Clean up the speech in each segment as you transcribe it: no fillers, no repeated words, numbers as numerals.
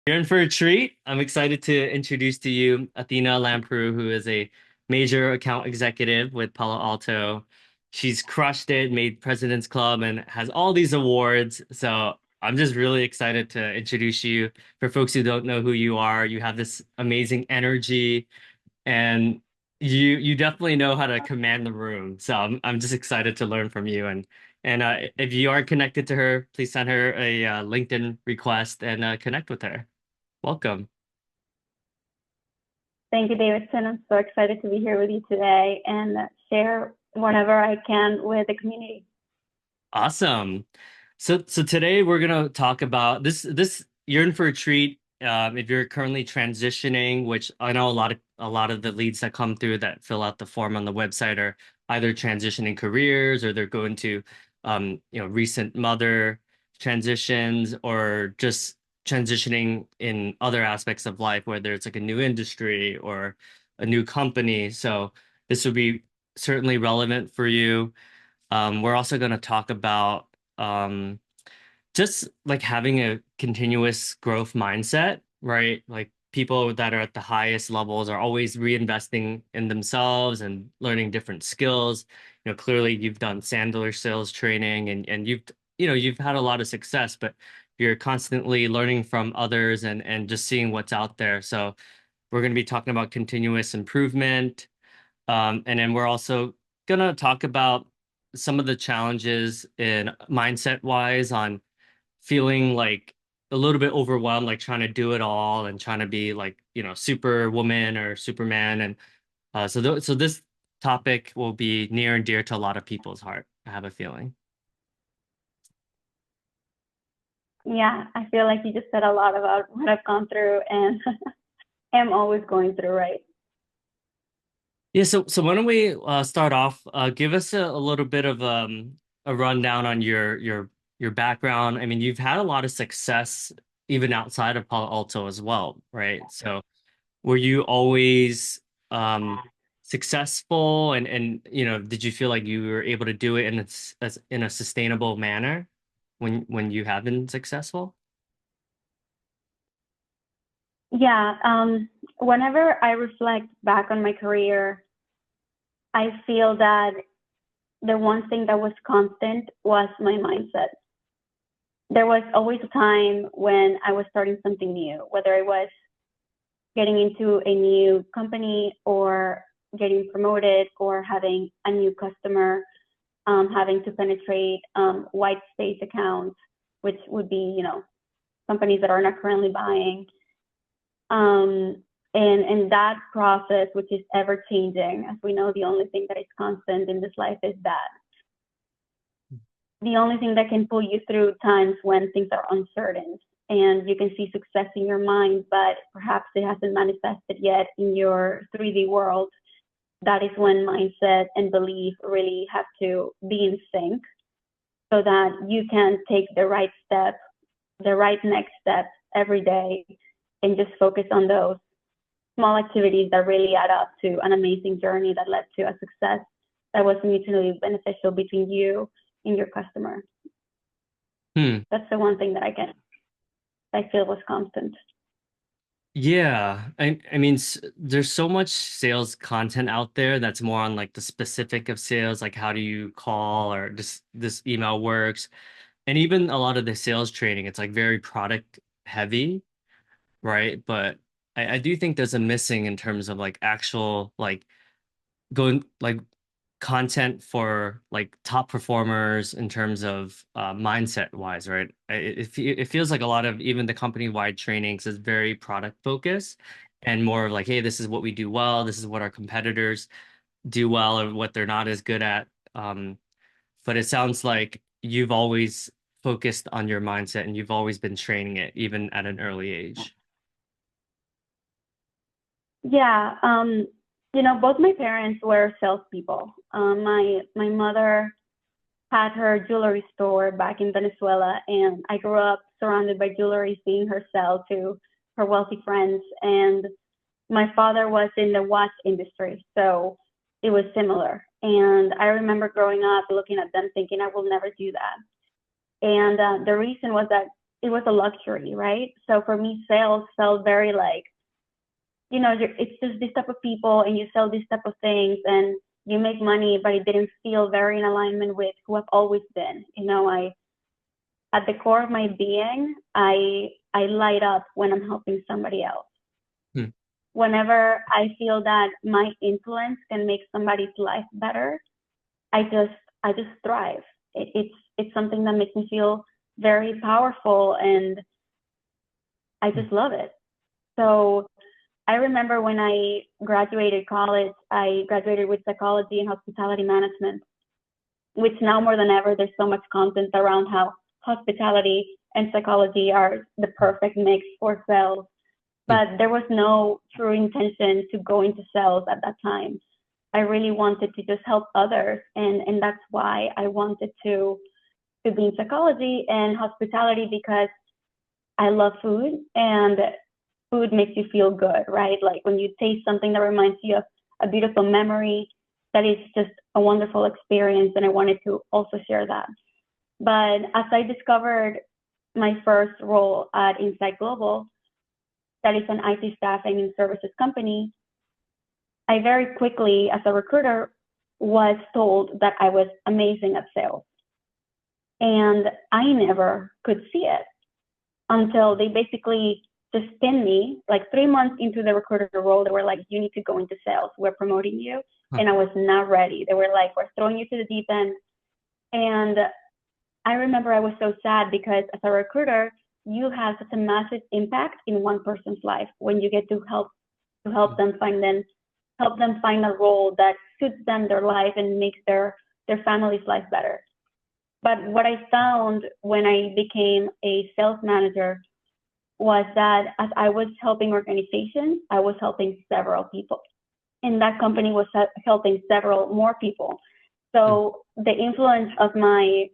You're in for a treat. I'm excited to introduce to you Athina Lampru, who is a major account executive with Palo Alto. She's crushed it, made Presidents Club, and has all these awards. So I'm just really excited to introduce you. For folks who don't know who you are, you have this amazing energy, and you definitely know how to command the room. So I'm just excited to learn from you. And if you are connected to her, please send her a LinkedIn request and connect with her. Welcome. Thank you, Davidson. I'm so excited to be here with you today and share whatever I can with the community. Awesome. So today we're gonna talk about this you're in for a treat. If you're currently transitioning, which I know a lot of the leads that come through that fill out the form on the website are either transitioning careers or they're going to recent mother transitions or just transitioning in other aspects of life, whether it's like a new industry or a new company. So this would be certainly relevant for you. We're also going to talk about just like having a continuous growth mindset, right? Like people that are at the highest levels are always reinvesting in themselves and learning different skills. Clearly you've done Sandler sales training and you've had a lot of success, but you're constantly learning from others and just seeing what's out there. So we're going to be talking about continuous improvement. And then we're also gonna talk about some of the challenges in mindset wise on feeling like a little bit overwhelmed, like trying to do it all and trying to be like, superwoman or Superman. And so this topic will be near and dear to a lot of people's heart, I have a feeling. Yeah, I feel like you just said a lot about what I've gone through and am always going through, right? Yeah, so why don't we start off? Give us a little bit of a rundown on your background. I mean, you've had a lot of success even outside of Palo Alto as well, right? So were you always successful and did you feel like you were able to do it in a sustainable manner when you have been successful? Yeah, whenever I reflect back on my career, I feel that the one thing that was constant was my mindset. There was always a time when I was starting something new, whether it was getting into a new company or getting promoted or having a new customer, having to penetrate white space accounts, which would be, companies that are not currently buying. And that process, which is ever changing, as we know, the only thing that is constant in this life is that. The only thing that can pull you through times when things are uncertain and you can see success in your mind, but perhaps it hasn't manifested yet in your 3D world. That is when mindset and belief really have to be in sync so that you can take the right step, the right next step every day and just focus on those small activities that really add up to an amazing journey that led to a success that was mutually beneficial between you and your customer. Hmm. That's the one thing that I feel was constant. Yeah, I mean, there's so much sales content out there that's more on like the specific of sales, like how do you call or this email works, and even a lot of the sales training, it's like very product heavy, right? But I do think there's a missing in terms of like actual like going like content for like top performers in terms of mindset wise, right? It feels like a lot of even the company wide trainings is very product focused and more of like, hey, this is what we do well, this is what our competitors do well, or what they're not as good at. But it sounds like you've always focused on your mindset and you've always been training it even at an early age. Yeah, both my parents were salespeople. My mother had her jewelry store back in Venezuela, and I grew up surrounded by jewelry, seeing her sell to her wealthy friends. And my father was in the watch industry, so it was similar. And I remember growing up looking at them thinking I will never do that. And the reason was that it was a luxury, right? So for me, sales felt very like, it's just this type of people and you sell this type of things and you make money, but it didn't feel very in alignment with who I've always been. At the core of my being, I light up when I'm helping somebody else. Hmm. Whenever I feel that my influence can make somebody's life better, I just thrive. It's something that makes me feel very powerful, and I Hmm. just love it. So I remember when I graduated college, I graduated with psychology and hospitality management, which now more than ever, there's so much content around how hospitality and psychology are the perfect mix for sales. Hmm. But there was no true intention to go into sales at that time. I really wanted to just help others, and that's why I wanted to be in psychology and hospitality, because I love food, and food makes you feel good, right? Like when you taste something that reminds you of a beautiful memory, that is just a wonderful experience, and I wanted to also share that. But as I discovered my first role at Insight Global, that is an IT staffing and services company, I very quickly, as a recruiter, was told that I was amazing at sales. And I never could see it until they basically just pinned me. Like 3 months into the recruiter role, they were like, you need to go into sales. We're promoting you. Huh. And I was not ready. They were like, we're throwing you to the deep end. And I remember I was so sad because as a recruiter, you have such a massive impact in one person's life when you get to help them find a role that suits them, their life, and makes their family's life better. But what I found when I became a sales manager was that as I was helping organizations, I was helping several people. And that company was helping several more people. Hmm. So the influence of my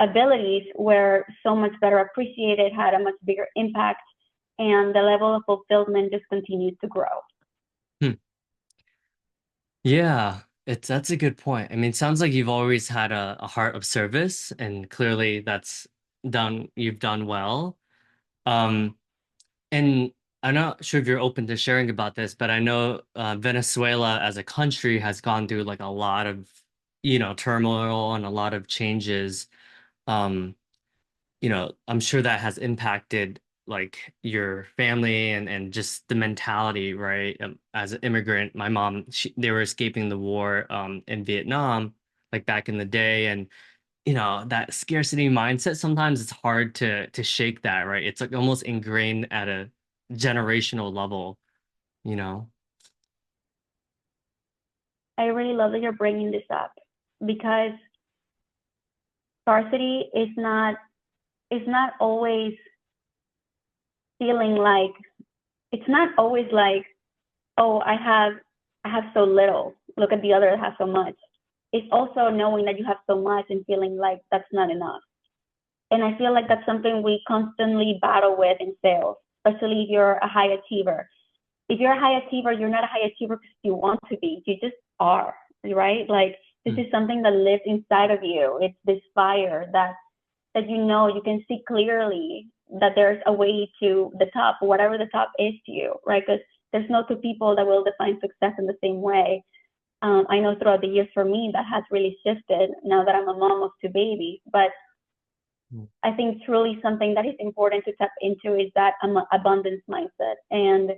abilities were so much better appreciated, had a much bigger impact, and the level of fulfillment just continued to grow. Hmm. Yeah, that's a good point. I mean, it sounds like you've always had a heart of service, and clearly you've done well. Um, and I'm not sure if you're open to sharing about this, but I know Venezuela as a country has gone through like a lot of, turmoil and a lot of changes. Um, I'm sure that has impacted like your family and just the mentality, right? As an immigrant, my mom, they were escaping the war in Vietnam, like back in the day, and that scarcity mindset, sometimes it's hard to shake that, right? It's like almost ingrained at a generational level, you know? I really love that you're bringing this up, because scarcity is not always feeling like it's not always like, oh, I have so little. Look at the other that has so much. It's also knowing that you have so much and feeling like that's not enough. And I feel like that's something we constantly battle with in sales, especially if you're a high achiever. If you're a high achiever, you're not a high achiever because you want to be. You just are, right? Like this Mm. is something that lives inside of you. It's this fire that you can see clearly that there's a way to the top, whatever the top is to you, right? Because there's no two people that will define success in the same way. I know throughout the years for me that has really shifted now that I'm a mom of two babies. But Mm. I think truly something that is important to tap into is that abundance mindset. And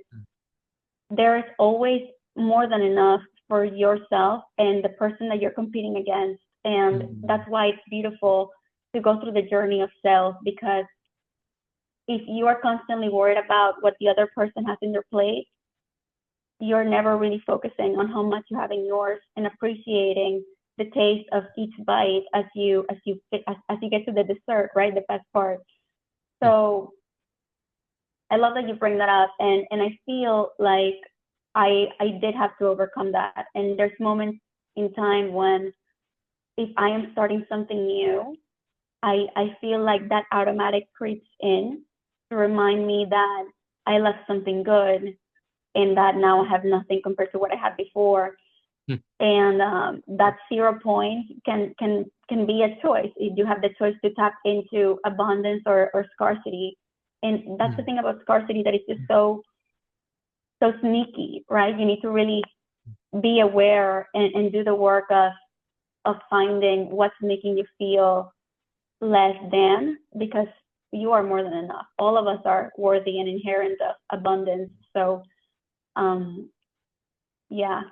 there is always more than enough for yourself and the person that you're competing against. And Mm. that's why it's beautiful to go through the journey of sales, because if you are constantly worried about what the other person has in their plate, you're never really focusing on how much you have in yours and appreciating the taste of each bite as you get to the dessert, right? The best part. Mm. So I love that you bring that up, and I feel like I did have to overcome that. And there's moments in time when if I am starting something new, I feel like that automatic creeps in to remind me that I left something good and that now I have nothing compared to what I had before. And that 0 point can be a choice. You have the choice to tap into abundance or scarcity. And that's the thing about scarcity, that it's just so sneaky, right? You need to really be aware and do the work of finding what's making you feel less than, because you are more than enough. All of us are worthy and inherent of abundance. So yeah.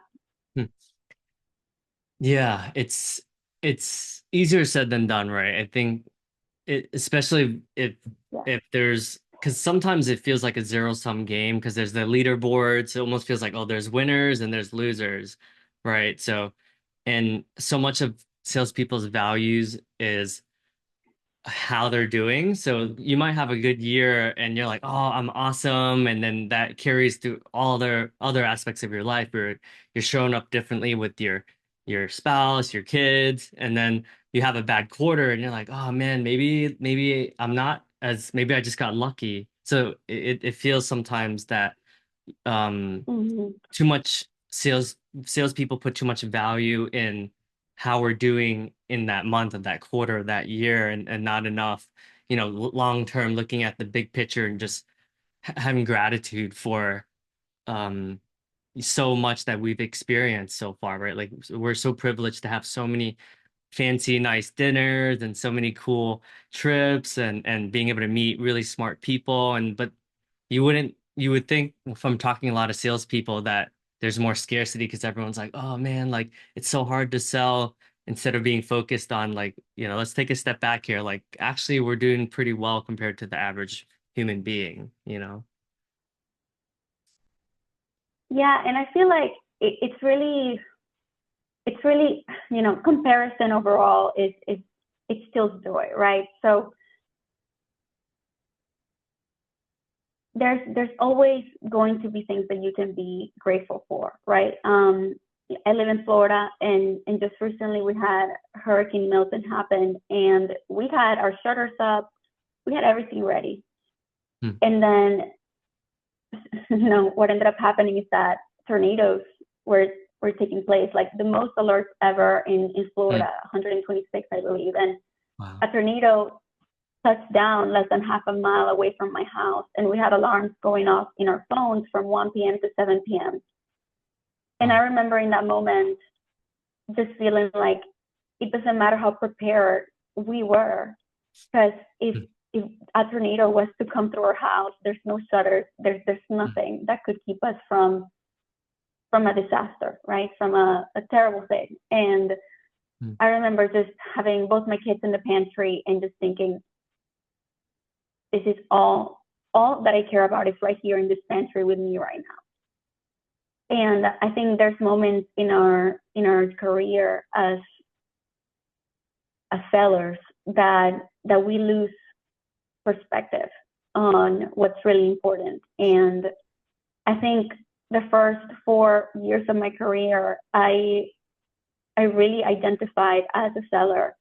Yeah, it's easier said than done, right? I think especially Yeah. if there's, because sometimes it feels like a zero-sum game because there's the leaderboards. It almost feels like, oh, there's winners and there's losers, right? So, and so much of salespeople's values is how they're doing. So you might have a good year and you're like, oh, I'm awesome. And then that carries through all their other aspects of your life. You're showing up differently with your spouse, your kids, and then you have a bad quarter and you're like, oh man, maybe I'm not as maybe I just got lucky. So it feels sometimes that Mm-hmm. too much salespeople put too much value in how we're doing in that month of that quarter of that year and not enough, long term looking at the big picture and just having gratitude for um so much that we've experienced so far, right? Like we're so privileged to have so many fancy nice dinners and so many cool trips and being able to meet really smart people, and but you would think from talking to a lot of salespeople that there's more scarcity because everyone's like, oh man, like it's so hard to sell, instead of being focused on like, let's take a step back here. Like actually we're doing pretty well compared to the average human being. Yeah, and I feel like it's really, comparison overall is it steals joy, right? So there's always going to be things that you can be grateful for, right? I live in Florida, and just recently we had Hurricane Milton happen, and we had our shutters up, we had everything ready, Hmm. and then what ended up happening is that tornadoes were taking place, like the most alerts ever in Hmm. Florida, 126, I believe, and Wow. a tornado touched down less than half a mile away from my house, and we had alarms going off in our phones from 1 p.m. to 7 p.m. And I Wow. remember in that moment just feeling like it doesn't matter how prepared we were, because Hmm. if a tornado was to come through our house, there's no shutters, there's Hmm. nothing that could keep us from a disaster, right? From a terrible thing. And Hmm. I remember just having both my kids in the pantry and just thinking, this is all that I care about is right here in this pantry with me right now. And I think there's moments in our career as sellers that we lose perspective on what's really important. And I think the first 4 years of my career, I really identified as a seller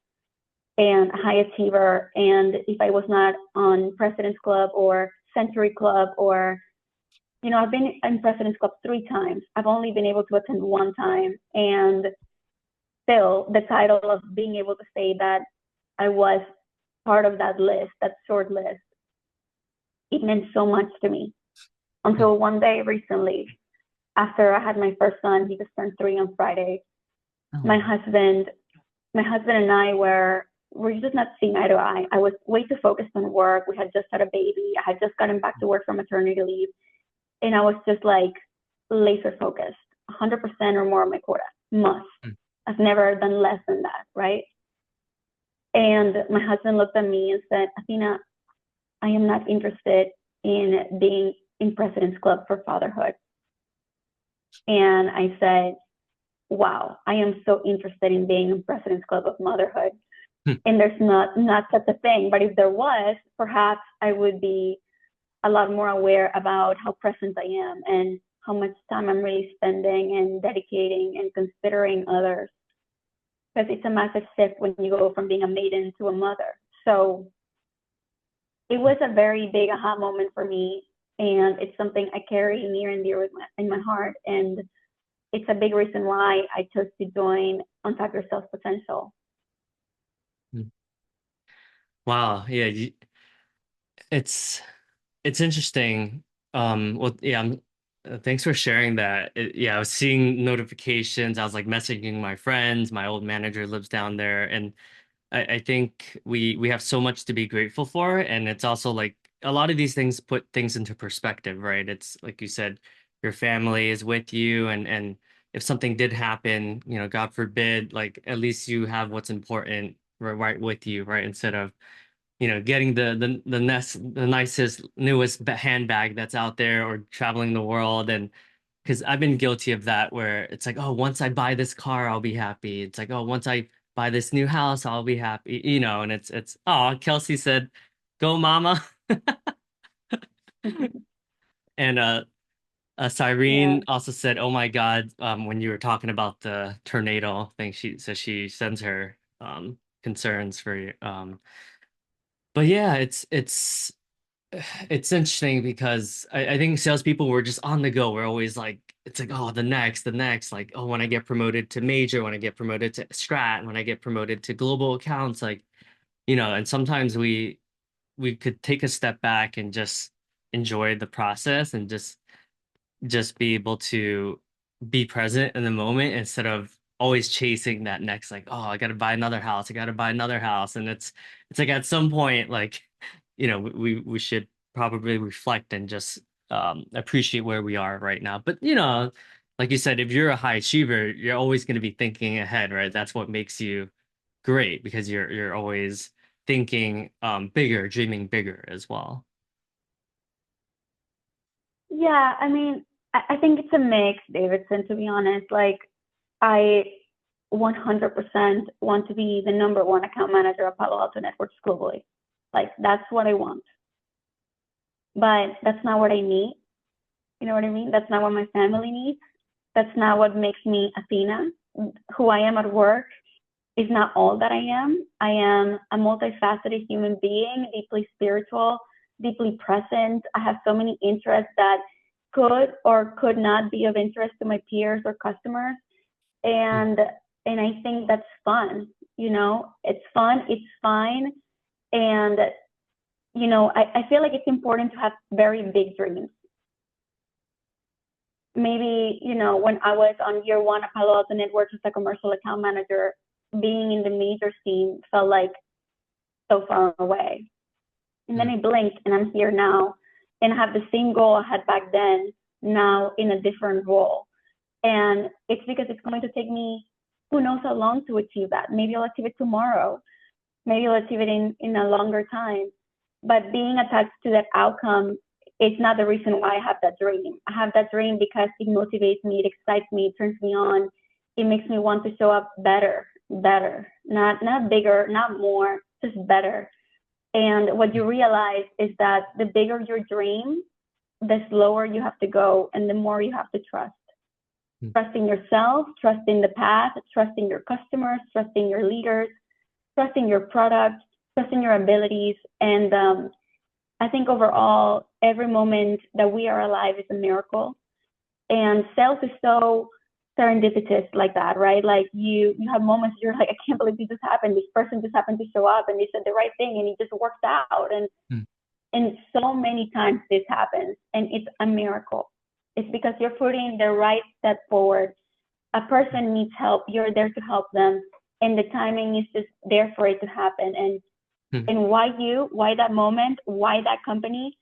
and a high achiever. And if I was not on Presidents Club or Century Club, or, I've been in Presidents Club 3 times. I've only been able to attend 1 time. And still, the title of being able to say that I was part of that list, that short list, it meant so much to me. Hmm. Until one day recently, after I had my first son, he just turned 3 on Friday. My Oh. husband, my husband and I were just not seeing eye to eye. I was way too focused on work. We had just had a baby. I had just gotten back to work from maternity leave, and I was just like laser focused, 100% or more of my quota. Must. Hmm. I've never done less than that, right? And my husband looked at me and said, Athena, I am not interested in being in President's Club for fatherhood. And I said, wow, I am so interested in being in President's Club of motherhood. Hmm. And there's not such a thing. But if there was, perhaps I would be a lot more aware about how present I am and how much time I'm really spending and dedicating and considering others. Because it's a massive shift when you go from being a maiden to a mother. So it was a very big aha moment for me. And it's something I carry near and dear in my heart. And it's a big reason why I chose to join Untap Your Sales Potential. Mm. Wow. Yeah. It's it's interesting. Well, yeah, thanks for sharing that. Yeah, I was seeing notifications. I was like messaging my friends. My old manager lives down there, and I think we have so much to be grateful for, and it's also like a lot of these things put things into perspective, right? It's like you said, your family is with you, and if something did happen, God forbid, like at least you have what's important right with you, right? Instead of getting the nicest, newest handbag that's out there or traveling the world. And because I've been guilty of that, where it's like, oh, once I buy this car, I'll be happy. It's like, oh, once I buy this new house, I'll be happy, and oh, Kelsey said, go mama. And Yeah. Cyrene also said, oh my God, when you were talking about the tornado thing, she says she sends her concerns for you. But yeah, it's interesting because I think salespeople were just on the go. We're always like, it's like, oh, the next, like, oh, when I get promoted to major, when I get promoted to strat, when I get promoted to global accounts, like, and sometimes we could take a step back and just enjoy the process and just be able to be present in the moment instead of always chasing that next like, oh, I got to buy another house, I got to buy another house. And it's like at some point like we should probably reflect and just appreciate where we are right now. But like you said, if you're a high achiever, you're always going to be thinking ahead, right? That's what makes you great, because you're always thinking bigger, dreaming bigger as well. Yeah, I mean, I think it's a mix, Davidson, to be honest. Like, I 100% want to be the number one account manager of Palo Alto Networks globally. Like, that's what I want. But that's not what I need. You know what I mean? That's not what my family needs. That's not what makes me Athina. Who I am at work is not all that I am. I am a multifaceted human being, deeply spiritual, deeply present. I have so many interests that could or could not be of interest to my peers or customers. And and I think that's fun. It's fun, it's fine. And I feel like it's important to have very big dreams. Maybe, when I was on year one at Palo Alto Networks as a commercial account manager, being in the major scene felt like so far away. And then I blinked and I'm here now and I have the same goal I had back then, now in a different role. And it's because it's going to take me who knows how long to achieve that. Maybe I'll achieve it tomorrow. Maybe I'll achieve it in a longer time. But being attached to that outcome is not the reason why I have that dream. I have that dream because it motivates me, it excites me, it turns me on. It makes me want to show up better, not bigger, not more, just better. And what you realize is that the bigger your dream, the slower you have to go and the more you have to trust. Trusting yourself, trusting the path, trusting your customers, trusting your leaders, trusting your product, trusting your abilities. And I think overall, every moment that we are alive is a miracle. And sales is so serendipitous like that, right? Like you have moments you're like, I can't believe this just happened. This person just happened to show up and they said the right thing and it just worked out. And so many times this happens and it's a miracle. It's because you're putting the right step forward. A person needs help, you're there to help them, and the timing is just there for it to happen. And why that moment, why that company,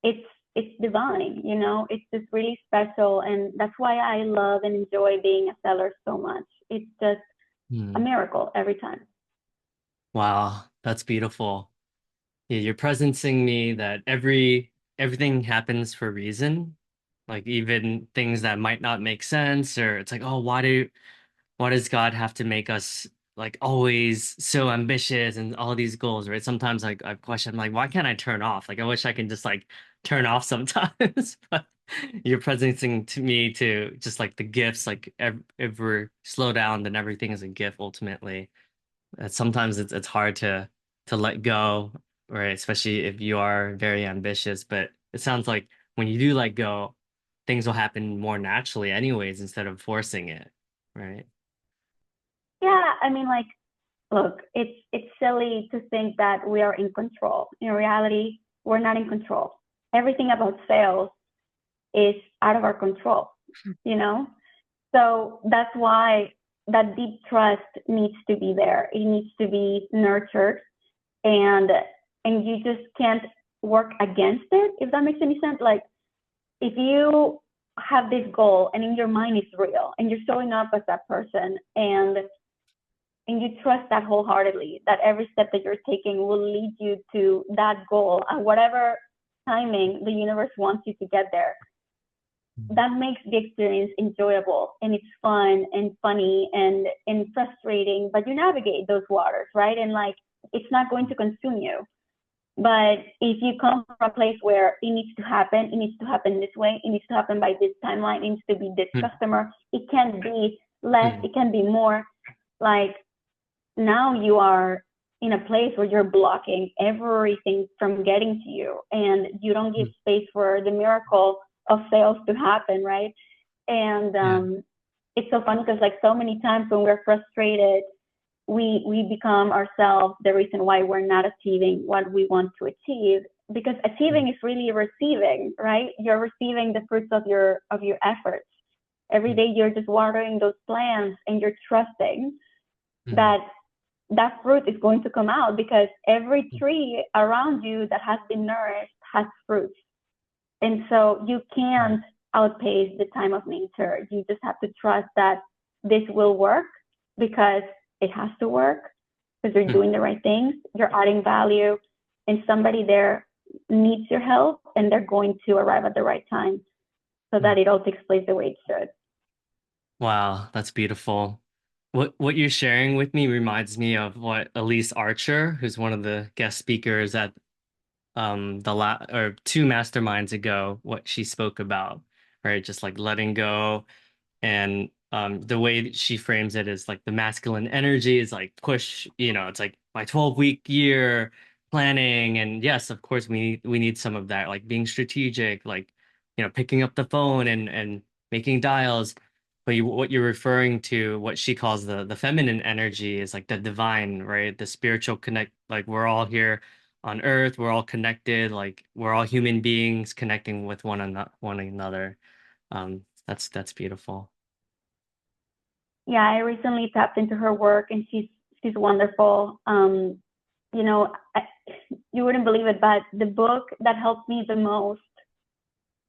it's divine, it's just really special. And that's why I love and enjoy being a seller so much. It's just a miracle every time. Wow, that's beautiful. Yeah, you're presencing me that everything happens for a reason. Like even things that might not make sense, or it's like, oh, why does God have to make us like always so ambitious and all these goals, right? Sometimes like I've questioned like, why can't I turn off? Like I wish I can just like turn off sometimes. But you're presenting to me to just like the gifts, like if we're slow down, then everything is a gift ultimately. Sometimes it's hard to let go, right? Especially if you are very ambitious. But it sounds like when you do let go, things will happen more naturally anyways instead of forcing it, right? Yeah, I mean, like, look, it's silly to think that we are in control. In reality, we're not in control. Everything about sales is out of our control, you know? So that's why that deep trust needs to be there. It needs to be nurtured, and you just can't work against it, if that makes any sense. Like, if you have this goal and in your mind it's real and you're showing up as that person, and you trust that wholeheartedly, that every step that you're taking will lead you to that goal at whatever timing the universe wants you to get there, that makes the experience enjoyable, and it's fun and funny and frustrating, but you navigate those waters, right? And like, it's not going to consume you. But if you come from a place where it needs to happen this way, it needs to happen by this timeline, it needs to be this customer, it can be less, it can be more, like, now you are in a place where you're blocking everything from getting to you, and you don't give space for the miracle of sales to happen, right? And Yeah. it's so funny because, like, so many times when we're frustrated, we become ourselves the reason why we're not achieving what we want to achieve, because achieving is really receiving, right? You're receiving the fruits of your efforts. Every day you're just watering those plants, and you're trusting that that fruit is going to come out, because every tree around you that has been nourished has fruits. And so you can't outpace the time of nature. You just have to trust that this will work, because it has to work, because you're doing the right things, you're adding value, and somebody there needs your help, and they're going to arrive at the right time so that it all takes place the way it should. Wow, that's beautiful. What you're sharing with me reminds me of what Elise Archer, who's one of the guest speakers at the la or two masterminds ago, what she spoke about, right? Just like letting go. And the way that she frames it is like the masculine energy is like push, it's like my 12-week year planning. And yes, of course, we need some of that, like being strategic, like, picking up the phone and making dials. But what you're referring to, what she calls the feminine energy is like the divine, right? The spiritual connect, like we're all here on earth, we're all connected, like we're all human beings connecting with one another. That's beautiful. Yeah, I recently tapped into her work, and she's wonderful. You know, you wouldn't believe it, but the book that helped me the most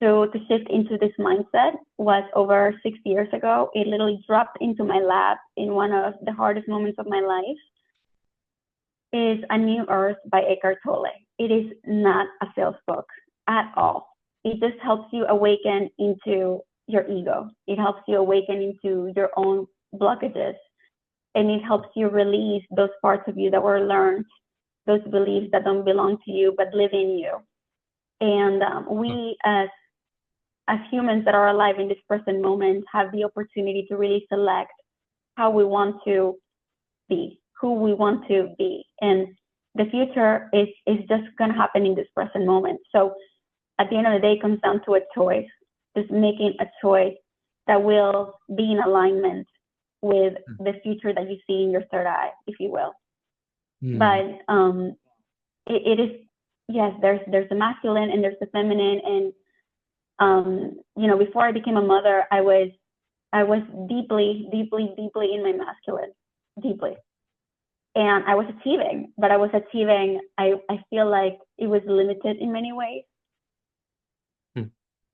to shift into this mindset was over 6 years ago. It literally dropped into my lap in one of the hardest moments of my life. Is A New Earth by Eckhart Tolle. It is not a sales book at all. It just helps you awaken into your ego. It helps you awaken into your own blockages, and it helps you release those parts of you that were learned, those beliefs that don't belong to you but live in you. And we, as humans that are alive in this present moment, have the opportunity to really select how we want to be, who we want to be. And the future is just going to happen in this present moment. So at the end of the day, it comes down to a choice, just making a choice that will be in alignment with the future that you see in your third eye, if you will. But it is, yes, there's the masculine and there's the feminine. And before I became a mother, I was deeply, deeply, deeply in my masculine, deeply. And I was achieving, but I feel like it was limited in many ways.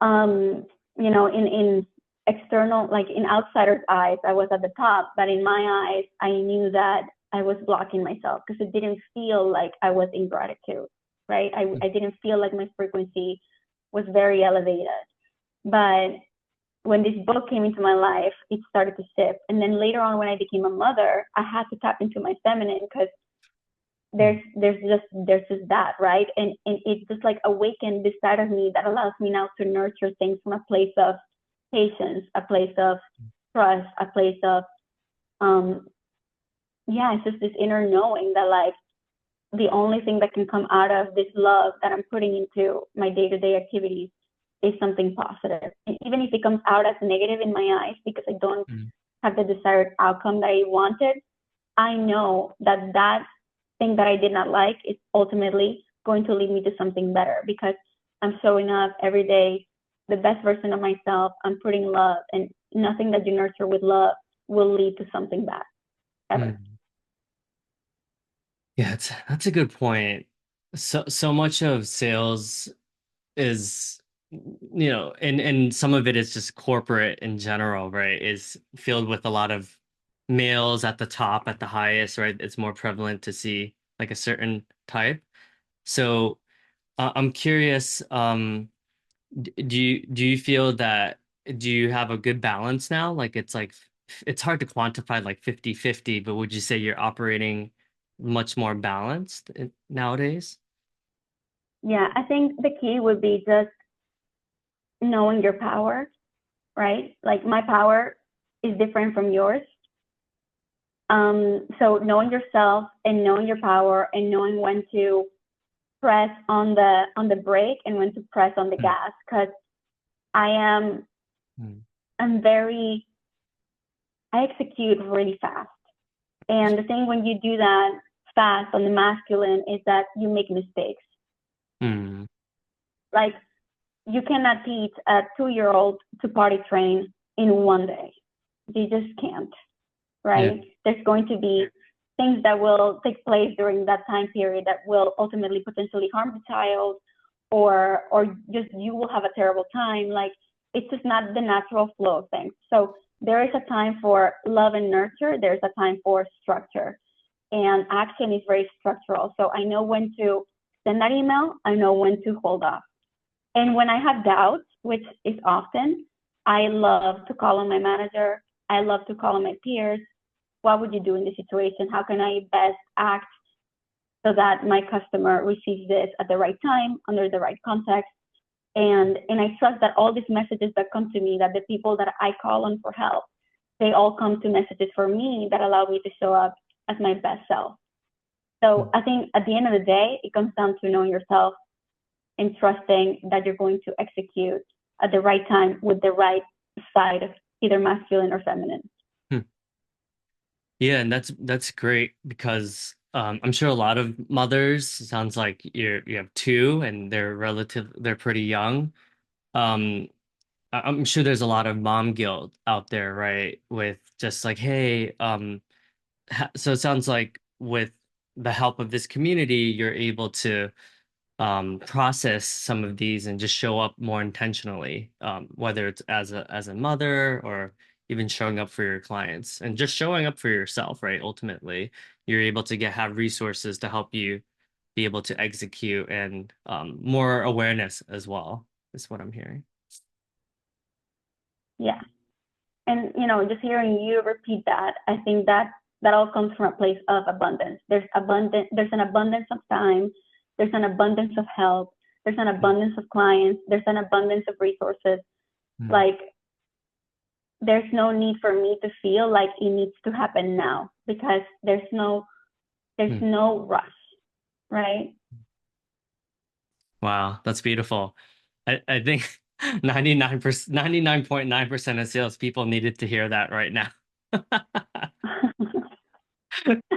In external, like in outsiders' eyes, I was at the top, but in my eyes, I knew that I was blocking myself because it didn't feel like I was in gratitude, right? I didn't feel like my frequency was very elevated. But when this book came into my life, it started to shift. And then later on, when I became a mother, I had to tap into my feminine, because there's just that, right? And it just like awakened this side of me that allows me now to nurture things from a place of patience, a place of trust, a place of it's just this inner knowing that, like, the only thing that can come out of this love that I'm putting into my day-to-day activities is something positive. And even if it comes out as negative in my eyes because I don't Mm. have the desired outcome that I wanted, I know that that thing that I did not like is ultimately going to lead me to something better because I'm showing up every day, the best version of myself. I'm putting love, and nothing that you nurture with love will lead to something bad ever. Mm. Yeah, that's a good point. So much of sales is, and some of it is just corporate in general, right? Is filled with a lot of males at the top, at the highest, right? It's more prevalent to see like a certain type. So I'm curious, do you feel that do you have a good balance now? Like it's hard to quantify like 50-50, but would you say you're operating much more balanced nowadays? Yeah, I think the key would be just knowing your power, right? Like my power is different from yours. So knowing yourself and knowing your power and knowing when to press on the brake and when to press on the Mm. gas, because I am Mm. I'm very I execute really fast. And the thing when you do that fast on the masculine is that you make mistakes. Mm. Like you cannot teach a 2-year-old to party train in one day. You just can't, Yeah. right? There's going to be things that will take place during that time period that will ultimately potentially harm the child, or just you will have a terrible time. Like it's just not the natural flow of things. So there is a time for love and nurture. There's a time for structure, and action is very structural. So I know when to send that email. I know when to hold off. And when I have doubts, which is often, I love to call on my manager. I love to call on my peers. What would you do in this situation? How can I best act so that my customer receives this at the right time, under the right context? And I trust that all these messages that come to me, that the people that I call on for help, they all come to messages for me that allow me to show up as my best self. So Mm. I think at the end of the day, it comes down to knowing yourself and trusting that you're going to execute at the right time with the right side of either masculine or feminine. Hmm. Yeah, and that's great because I'm sure a lot of mothers, sounds like you have two and they're pretty young. Um, I'm sure there's a lot of mom guilt out there, right? With just like, hey, so it sounds like with the help of this community, you're able to process some of these and just show up more intentionally, whether it's as a mother or even showing up for your clients and just showing up for yourself, right? Ultimately, you're able to have resources to help you be able to execute and more awareness as well, is what I'm hearing. Yeah. And just hearing you repeat that, I think that that all comes from a place of abundance. There's an abundance of time, there's an abundance of help, there's an Mm. abundance of clients, there's an abundance of resources. Mm. Like there's no need for me to feel like it needs to happen now because there's Mm. no rush, right? Wow, that's beautiful. I think 99%, 99.9% of salespeople needed to hear that right now.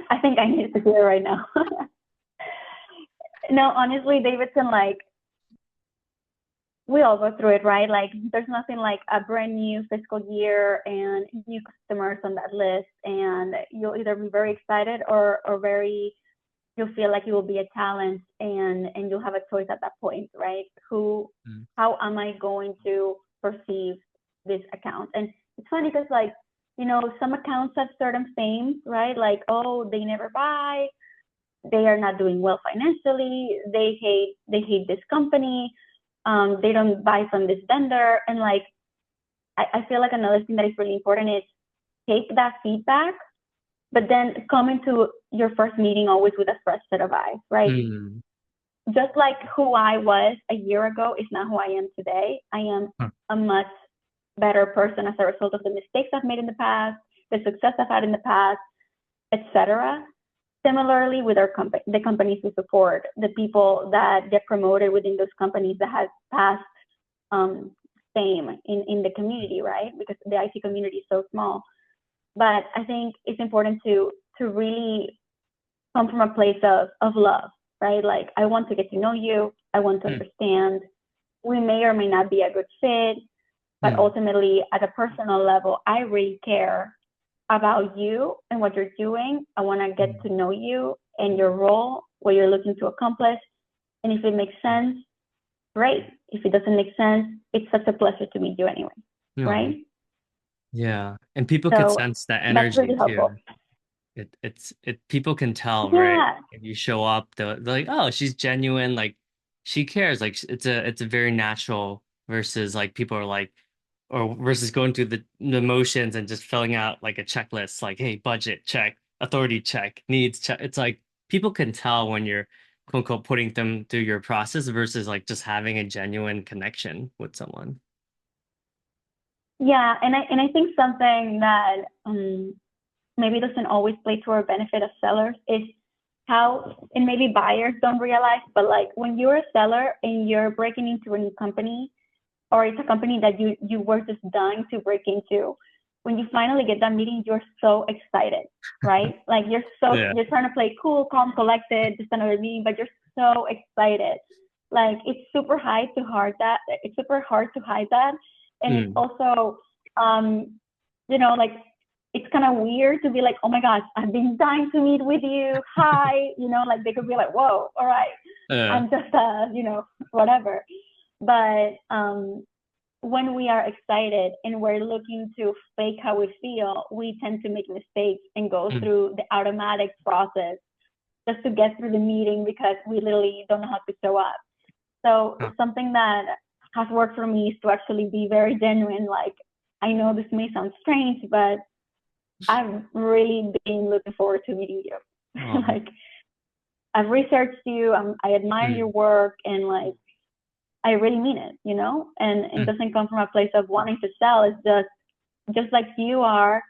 I think I need to hear it right now. No, honestly, Davidson, like we all go through it, right? Like there's nothing like a brand new fiscal year and new customers on that list, and you'll either be very excited or very you'll feel like you will be a challenge, and you'll have a choice at that point, right? Mm. How am I going to perceive this account? And it's funny because like some accounts have certain themes, right? Like, oh, they never buy, they are not doing well financially, they hate this company, they don't buy from this vendor. And like I feel like another thing that is really important is take that feedback, but then come into your first meeting always with a fresh set of eyes, right? Mm. Just like who I was a year ago is not who I am today. I am Huh. a much better person as a result of the mistakes I've made in the past, the success I've had in the past, etc. Similarly, with the companies we support, the people that get promoted within those companies that have passed fame in the community, right? Because the IT community is so small. But I think it's important to really come from a place of love, right? Like, I want to get to know you. I want to Mm, understand. We may or may not be a good fit, but mm, ultimately, at a personal level, I really care about you and what you're doing. I want to get mm, to know you and your role, what you're looking to accomplish. And if it makes sense, great. If it doesn't make sense, it's such a pleasure to meet you anyway, no. right? Yeah. And people could So sense that that's energy really helpful. too. It people can tell, right? Yeah, If you show up, they're like, oh, she's genuine, like she cares. Like it's a very natural versus like people are like or versus going through the motions and just filling out like a checklist, like, hey, budget check, authority check, needs check. It's like people can tell when you're quote unquote putting them through your process versus like just having a genuine connection with someone. yeah, and I think something that maybe doesn't always play to our benefit as sellers is how, and maybe buyers don't realize, but like when you're a seller and you're breaking into a new company, or it's a company that you were just dying to break into, when you finally get that meeting, you're so excited, right? Like Yeah. you're trying to play cool, calm, collected, just another meeting, but you're so excited. Like it's super hard to hide that, and it's Mm. also, um, like it's kind of weird to be like, oh my gosh, I've been dying to meet with you. Hi, like they could be like, whoa, all right, Uh, I'm just whatever. But when we are excited and we're looking to fake how we feel, we tend to make mistakes and go mm. through the automatic process just to get through the meeting because we literally don't know how to show up. So Huh. something that has worked for me is to actually be very genuine. Like, I know this may sound strange, but I've really been looking forward to meeting you. Oh. Like, I've researched you, I admire your Mm. work, and like, I really mean it, and it Mm. doesn't come from a place of wanting to sell. It's just like you are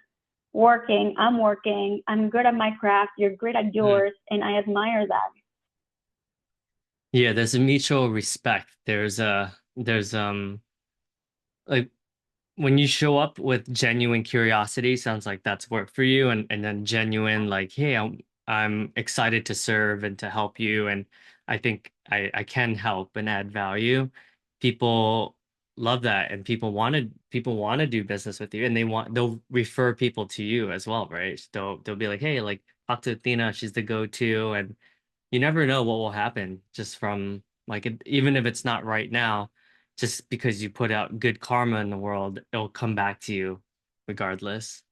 working, I'm working, I'm good at my craft, you're great at Mm. yours, and I admire that. Yeah, there's a mutual respect. There's like when you show up with genuine curiosity, sounds like that's work for you, and then genuine like, hey, I'm excited to serve and to help you, and I think I can help and add value. People love that, and people want to do business with you, and they'll refer people to you as well, right? They'll be like, hey, like talk to Athena, she's the go-to, and you never know what will happen just from like even if it's not right now, just because you put out good karma in the world, it'll come back to you regardless.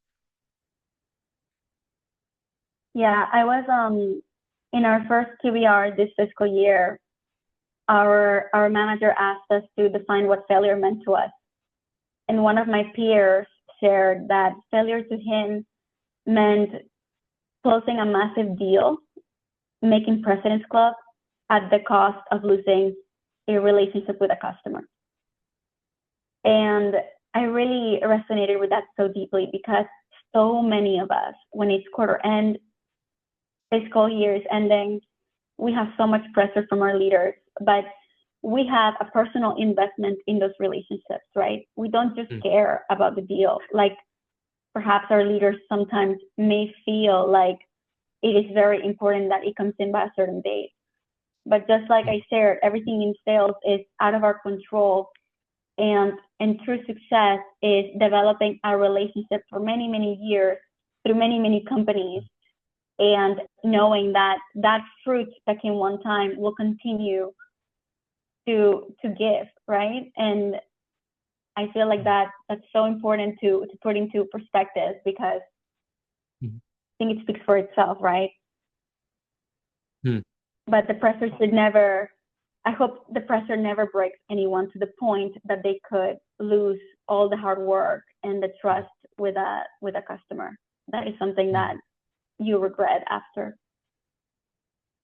Yeah, I was in our first QBR this fiscal year, our manager asked us to define what failure meant to us. And one of my peers shared that failure to him meant closing a massive deal, making Presidents Club at the cost of losing a relationship with a customer. And I really resonated with that so deeply because so many of us, when it's quarter end, fiscal year is ending, we have so much pressure from our leaders, but we have a personal investment in those relationships, right? We don't just Mm, care about the deal. Like perhaps our leaders sometimes may feel like it is very important that it comes in by a certain date. But just like mm, I shared, everything in sales is out of our control. And true success is developing a relationship for many, many years through many, many companies and knowing that that fruit that came one time will continue to give, right? And I feel like that's so important to put into perspective because mm, I think it speaks for itself, right? mm, But the pressure should never, I hope the pressure never breaks anyone to the point that they could lose all the hard work and the trust with a customer. That is something mm. that you regret after.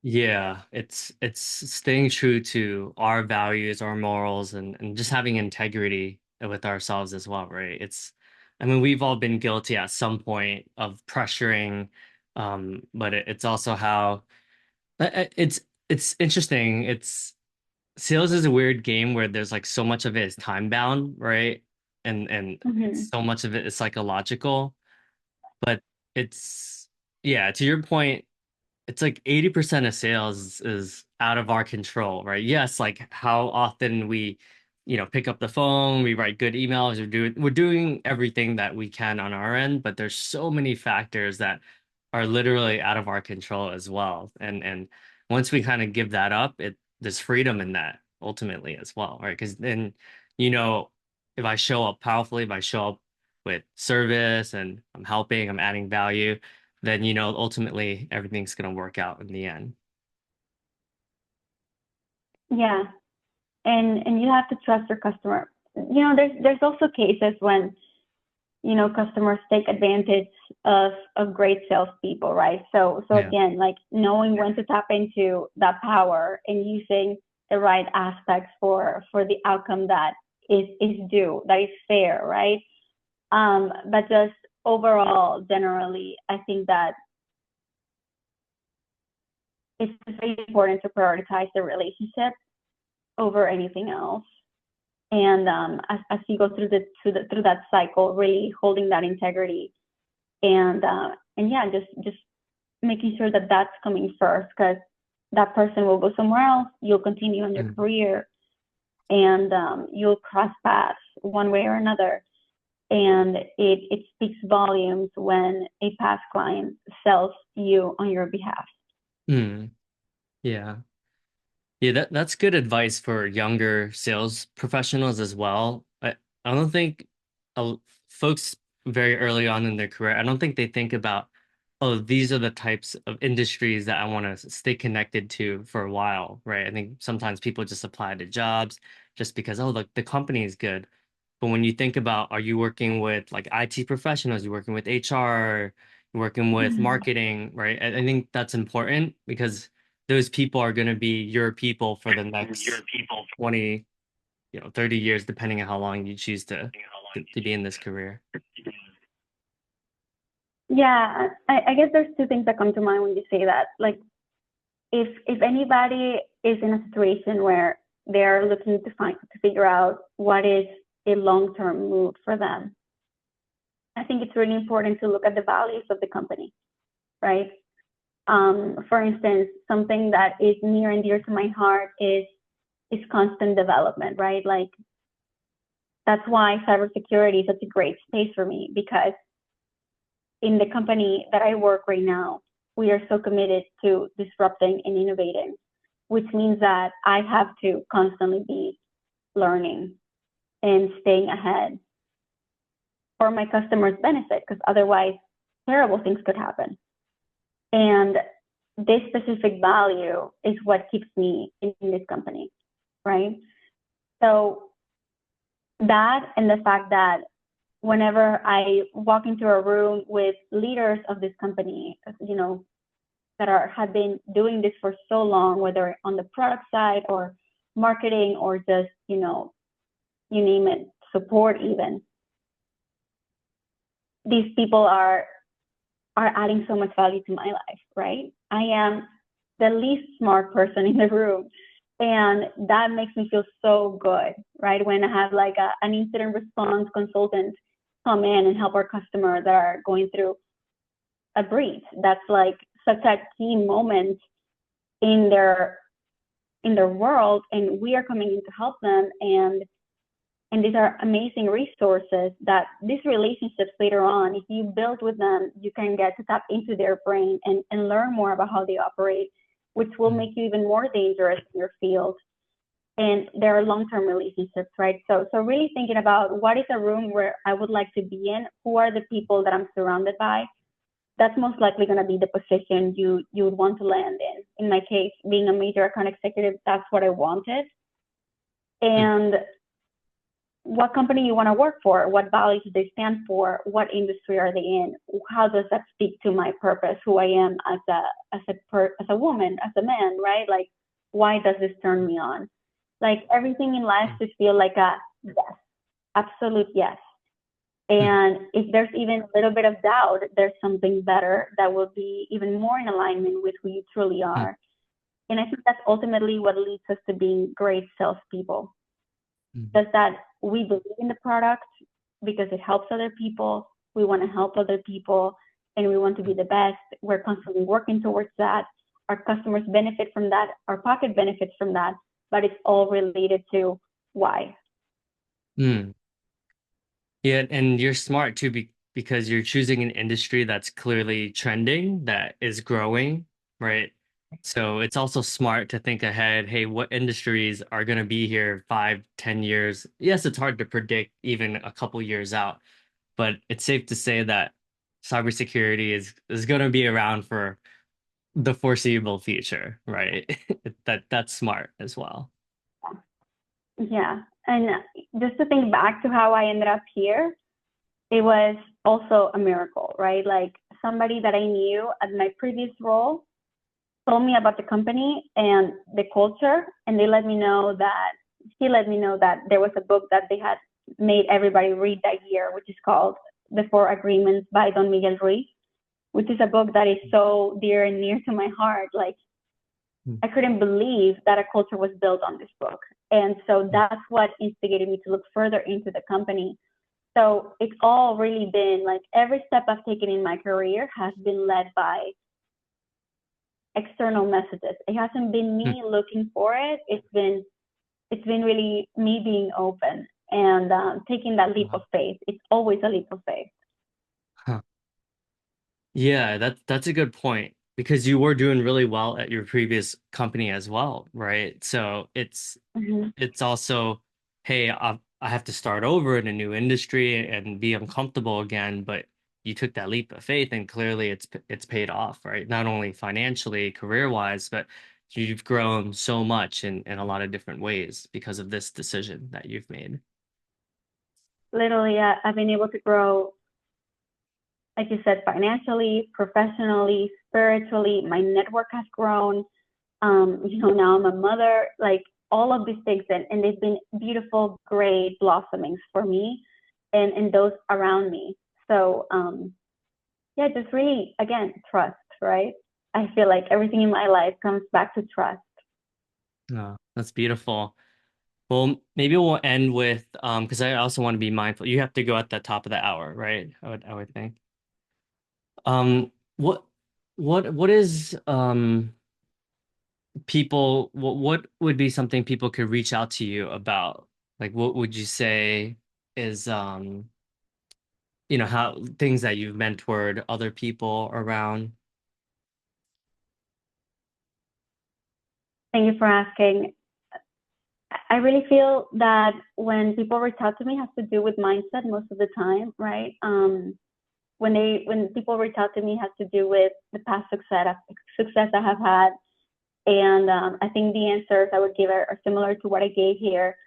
Yeah, it's staying true to our values, our morals, and just having integrity with ourselves as well, right? I mean, we've all been guilty at some point of pressuring, but it's also how it's interesting. sales is a weird game where there's like so much of it is time bound, right? And Hmm. so much of it is psychological, but it's yeah, to your point, it's like 80% of sales is out of our control, right? Yes, like how often we, pick up the phone, we write good emails, we're doing everything that we can on our end, but there's so many factors that are literally out of our control as well. And once we kind of give that up, there's freedom in that ultimately as well, right? Because then, you know, if I show up powerfully, if I show up with service and I'm helping, I'm adding value, then ultimately everything's gonna work out in the end. Yeah, and you have to trust your customer. There's also cases when customers take advantage of great salespeople, right? So Yeah. again, like knowing when to tap into that power and using the right aspects for the outcome that is due, that is fair, right? But just overall, generally, I think that it's very important to prioritize the relationship over anything else. And as you go through that cycle, really holding that integrity and yeah, just making sure that that's coming first, because that person will go somewhere else. You'll continue on your Mm. career, and you'll cross paths one way or another. And it speaks volumes when a past client sells you on your behalf. Mm. Yeah. Yeah, that's good advice for younger sales professionals as well. I don't think folks very early on in their career, I don't think they think about, oh, these are the types of industries that I want to stay connected to for a while, right? I think sometimes people just apply to jobs just because, oh, look, the company is good. But when you think about, are you working with like IT professionals, you're working with HR, you're working with Mhm. marketing, right? I think that's important because those people are going to be your people for the next 20, 30 years, depending on how long you choose to be in this career. Yeah, I guess there's two things that come to mind when you say that. Like, if anybody is in a situation where they're looking to figure out what is a long-term move for them, I think it's really important to look at the values of the company, right? For instance, something that is near and dear to my heart is constant development, right? Like, that's why cybersecurity is such a great space for me, because in the company that I work right now, we are so committed to disrupting and innovating, which means that I have to constantly be learning and staying ahead for my customers' benefit, because otherwise terrible things could happen. And this specific value is what keeps me in this company, right? So that, and the fact that whenever I walk into a room with leaders of this company, that have been doing this for so long, whether on the product side or marketing or just, you name it, support even, these people are adding so much value to my life, right? I am the least smart person in the room. And that makes me feel so good, right? When I have like an incident response consultant come in and help our customer that are going through a breach. That's like such a key moment in their world, and we are coming in to help them. And these are amazing resources that these relationships later on, if you build with them, you can get to tap into their brain and learn more about how they operate, which will Mm. make you even more dangerous in your field. And there are long-term relationships, right? So really thinking about what is a room where I would like to be in, who are the people that I'm surrounded by, that's most likely going to be the position you would want to land in. In my case, being a major account executive, that's what I wanted. Mm. And what company you want to work for, what values do they stand for, what industry are they in, how does that speak to my purpose, who I am as a woman, as a man, right? Like, why does this turn me on? Like, everything in life Mm. should feel like a yes, absolute yes. Mm. And if there's even a little bit of doubt, there's something better that will be even more in alignment with who you truly Mm. are. And I think that's ultimately what leads us to being great salespeople. Mm. Just that we believe in the product because it helps other people. We want to help other people and we want to be the best. We're constantly working towards that. Our customers benefit from that. Our pocket benefits from that. But it's all related to why. Mm. Yeah, and you're smart too because you're choosing an industry that's clearly trending, that is growing, right? So it's also smart to think ahead, hey, what industries are going to be here 5, 10 years? Yes, it's hard to predict even a couple years out, but it's safe to say that cybersecurity is going to be around for the foreseeable future, right? That's smart as well. Yeah. And just to think back to how I ended up here, it was also a miracle, right? Like somebody that I knew at my previous role told me about the company and the culture, and he let me know that there was a book that they had made everybody read that year, which is called The Four Agreements by Don Miguel Ruiz, which is a book that is so dear and near to my heart. Like Mm. I couldn't believe that a culture was built on this book. And so that's what instigated me to look further into the company. So it's all really been like every step I've taken in my career has been led by external messages. It hasn't been Mm. me looking for it. It's been really me being open and taking that leap of Wow. faith. It's always a leap of faith. Huh. Yeah, that's a good point because you were doing really well at your previous company as well, right? So Mm-hmm. it's also, hey, I have to start over in a new industry and be uncomfortable again, but you took that leap of faith and clearly it's paid off, right? Not only financially, career-wise, but you've grown so much in a lot of different ways because of this decision that you've made. Literally, I've been able to grow, like you said, financially, professionally, spiritually. My network has grown. Now I'm a mother, like all of these things, and they've been beautiful, great blossomings for me and those around me. So, yeah, just really, again, trust, right? I feel like everything in my life comes back to trust. Oh, that's beautiful. Well, maybe we'll end with because I also want to be mindful. You have to go at the top of the hour, right? I would think. Um, what what is people what would be something people could reach out to you about? Like what would you say is how things that you've mentored other people around? Thank you for asking. I really feel that when people reach out to me, it has to do with mindset most of the time, right? When people reach out to me, it has to do with the past success I have had, and I think the answers I would give are similar to what I gave here.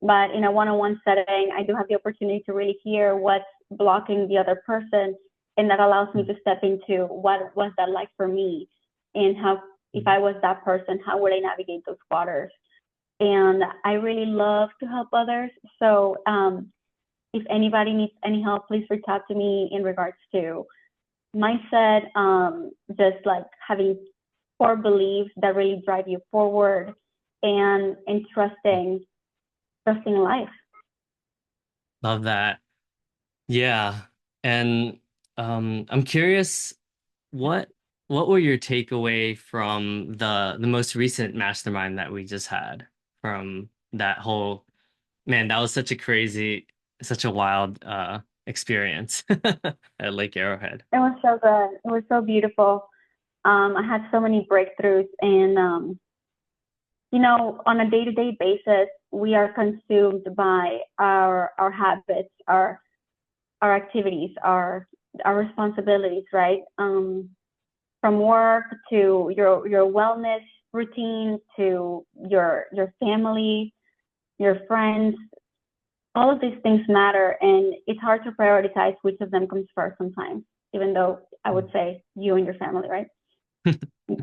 But in a one-on-one setting, I do have the opportunity to really hear what's blocking the other person, and that allows me to step into what was that like for me, and how if I was that person, how would I navigate those waters? And I really love to help others. So if anybody needs any help, please reach out to me in regards to mindset, just like having core beliefs that really drive you forward, and trusting life. Love that. Yeah. And I'm curious what what were your takeaway from the most recent mastermind that we just had from that whole man, that was such a crazy, such a wild experience at Lake Arrowhead. It was so good. It was so beautiful. I had so many breakthroughs, and on a day-to-day basis, we are consumed by our habits, our activities, our responsibilities, right? From work to your wellness routine to your family, your friends, all of these things matter, and it's hard to prioritize which of them comes first sometimes, even though I would say you and your family, right?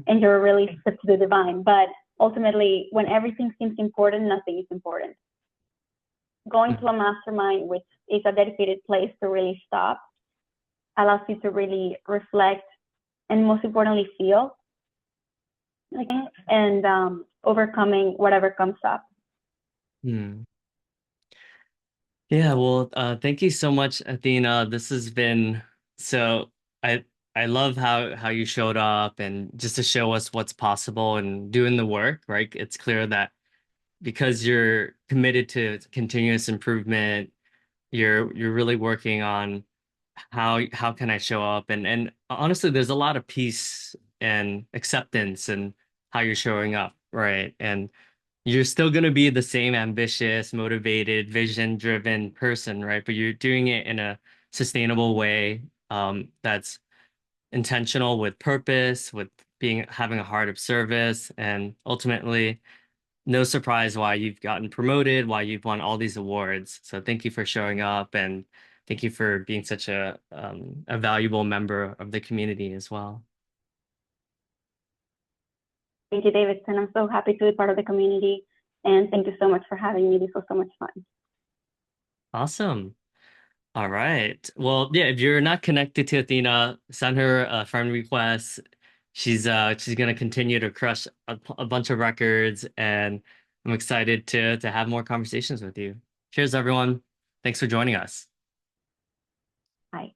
And your relationship to the divine. But ultimately, when everything seems important, nothing is important. Going to a mastermind, which is a dedicated place to really stop, allows you to really reflect and most importantly feel. and overcoming whatever comes up. Hmm. Yeah, well, thank you so much, Athena. This has been so I love how you showed up and just to show us what's possible and doing the work, right? It's clear that because you're committed to continuous improvement, you're really working on how can I show up and honestly, there's a lot of peace and acceptance in how you're showing up, right? And you're still going to be the same ambitious, motivated, vision-driven person, right? But you're doing it in a sustainable way, that's intentional with purpose, with being having a heart of service, and ultimately, no surprise why you've gotten promoted, why you've won all these awards. So thank you for showing up, and thank you for being such a valuable member of the community as well. Thank you, Davidson. I'm so happy to be part of the community. And thank you so much for having me. This was so much fun. Awesome. All right. Well, yeah, if you're not connected to Athena, send her a friend request. She's gonna continue to crush a bunch of records, and I'm excited to have more conversations with you. Cheers, everyone. Thanks for joining us. Bye.